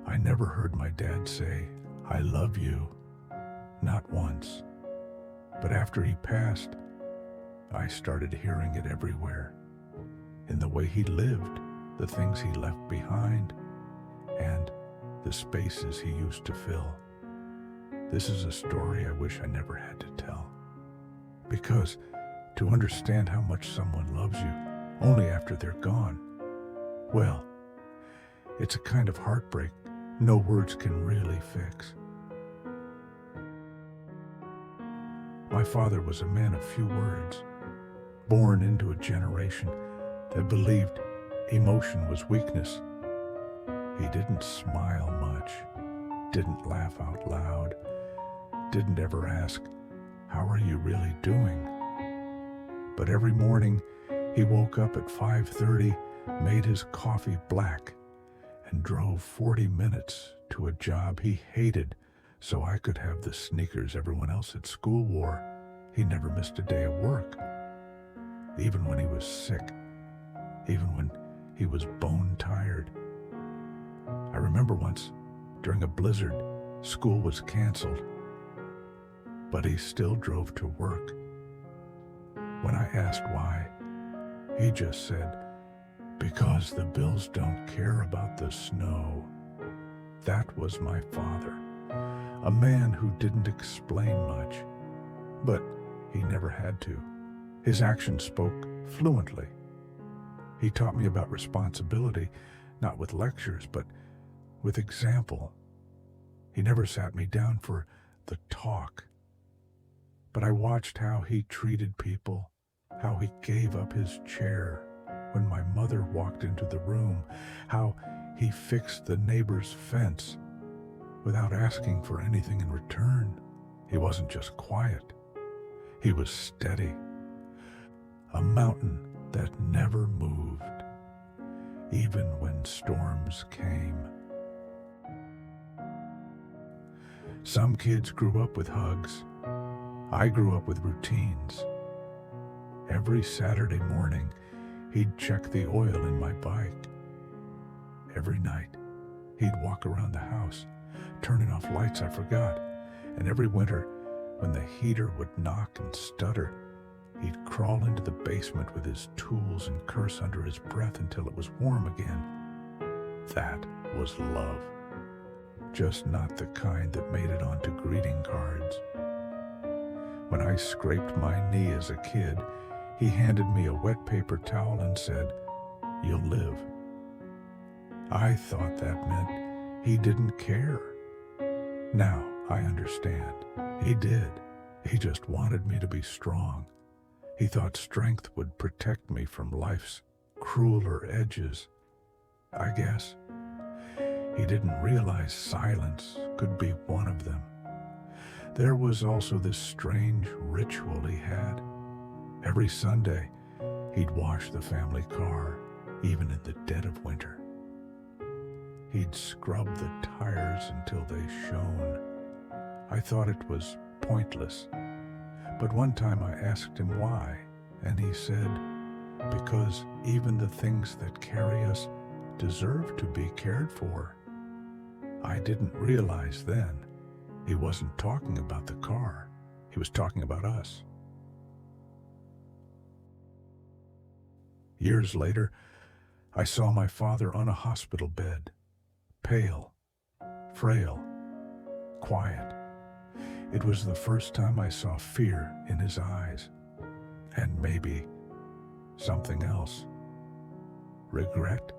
I never heard my dad say, "I love you," not once. But after he passed, I started hearing it everywhere. In the way he lived, the things he left behind, and the spaces he used to fill. This is a story I wish I never had to tell. Because to understand how much someone loves you only after they're gone, well, it's a kind of heartbreak no words can really fix. My father was a man of few words, born into a generation that believed emotion was weakness. He didn't smile much, didn't laugh out loud, didn't ever ask, "How are you really doing?" But every morning he woke up at 5:30, made his coffee black, and drove 40 minutes to a job he hated so I could have the sneakers everyone else at school wore. He never missed a day of work, even when he was sick, even when he was bone tired. I remember once, during a blizzard, school was canceled, but he still drove to work. When I asked why, he just said, "Because the Bills don't care about the snow." That was my father, a man who didn't explain much, but he never had to. His actions spoke fluently. He taught me about responsibility, not with lectures, but with example. He never sat me down for the talk, but I watched how he treated people, how he gave up his chair when my mother walked into the room, how he fixed the neighbor's fence without asking for anything in return. He wasn't just quiet. He was steady. A mountain that never moved, even when storms came. Some kids grew up with hugs. I grew up with routines. Every Saturday morning, he'd check the oil in my bike. Every night, he'd walk around the house, turning off lights I forgot. And every winter, when the heater would knock and stutter, he'd crawl into the basement with his tools and curse under his breath until it was warm again. That was love. Just not the kind that made it onto greeting cards. When I scraped my knee as a kid, he handed me a wet paper towel and said, "You'll live." I thought that meant he didn't care. Now I understand. He did. He just wanted me to be strong. He thought strength would protect me from life's crueler edges. I guess he didn't realize silence could be one of them. There was also this strange ritual he had. Every Sunday, he'd wash the family car, even in the dead of winter. He'd scrub the tires until they shone. I thought it was pointless, but one time I asked him why, and he said, "Because even the things that carry us deserve to be cared for." I didn't realize then he wasn't talking about the car. He was talking about us. Years later, I saw my father on a hospital bed, pale, frail, quiet. It was the first time I saw fear in his eyes, and maybe something else. Regret.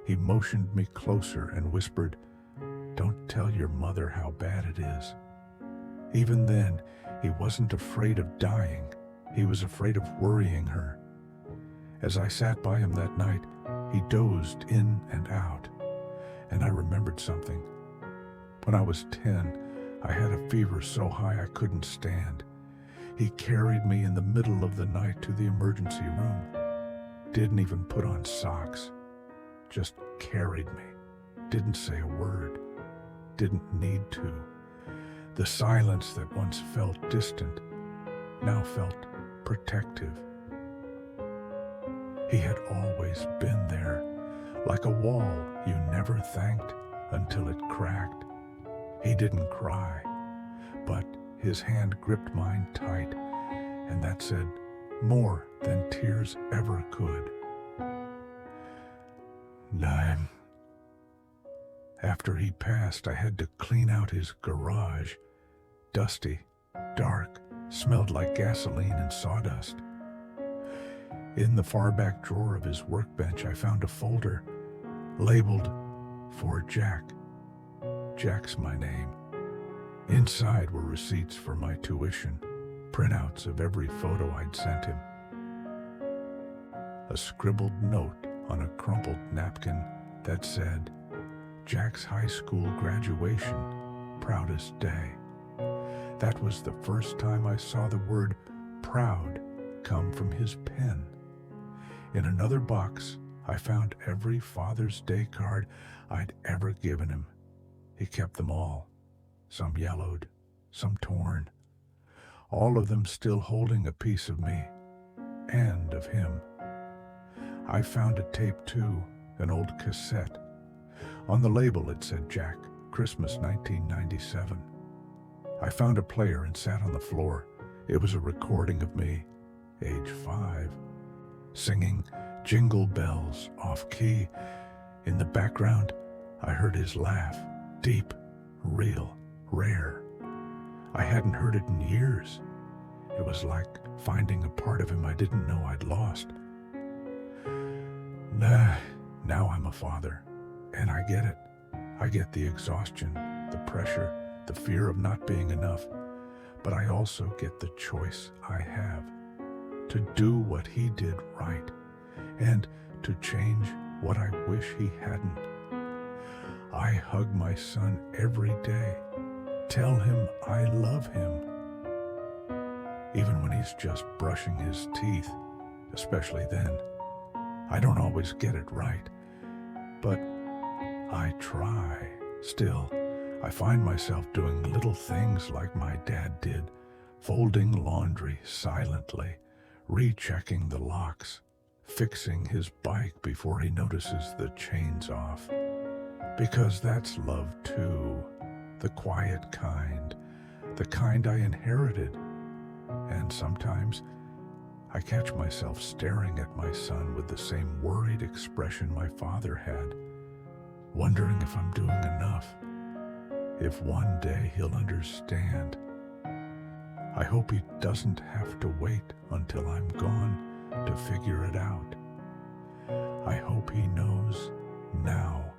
He motioned me closer and whispered, "Don't tell your mother how bad it is." Even then, he wasn't afraid of dying. He was afraid of worrying her. As I sat by him that night, he dozed in and out, and I remembered something. When I was 10, I had a fever so high I couldn't stand. He carried me in the middle of the night to the emergency room. Didn't even put on socks. Just carried me. Didn't say a word. Didn't need to. The silence that once felt distant now felt protective. He had always been there, like a wall you never thanked until it cracked. He didn't cry, but his hand gripped mine tight, and that said more than tears ever could. After he passed, I had to clean out his garage. Dusty, dark, smelled like gasoline and sawdust. In the far back drawer of his workbench, I found a folder labeled for Jack. Jack's my name. Inside were receipts for my tuition, printouts of every photo I'd sent him, a scribbled note on a crumpled napkin that said, Jack's high school graduation, proudest day. That was the first time I saw the word proud come from his pen. In another box, I found every Father's Day card I'd ever given him. He kept them all, some yellowed, some torn, all of them still holding a piece of me and of him. I found a tape too, an old cassette. On the label it said Jack, Christmas 1997. I found a player and sat on the floor. It was a recording of me, age 5, singing Jingle Bells off key. In the background, I heard his laugh, deep, real, rare. I hadn't heard it in years. It was like finding a part of him I didn't know I'd lost. Now I'm a father, and I get it. I get the exhaustion, the pressure, the fear of not being enough. But I also get the choice I have to do what he did right and to change what I wish he hadn't. I hug my son every day, tell him I love him. Even when he's just brushing his teeth, especially then. I don't always get it right, but I try. Still, I find myself doing little things like my dad did, folding laundry silently, rechecking the locks, fixing his bike before he notices the chain's off. Because that's love too, the quiet kind, the kind I inherited. And sometimes I catch myself staring at my son with the same worried expression my father had, wondering if I'm doing enough, if one day he'll understand. I hope he doesn't have to wait until I'm gone to figure it out. I hope he knows now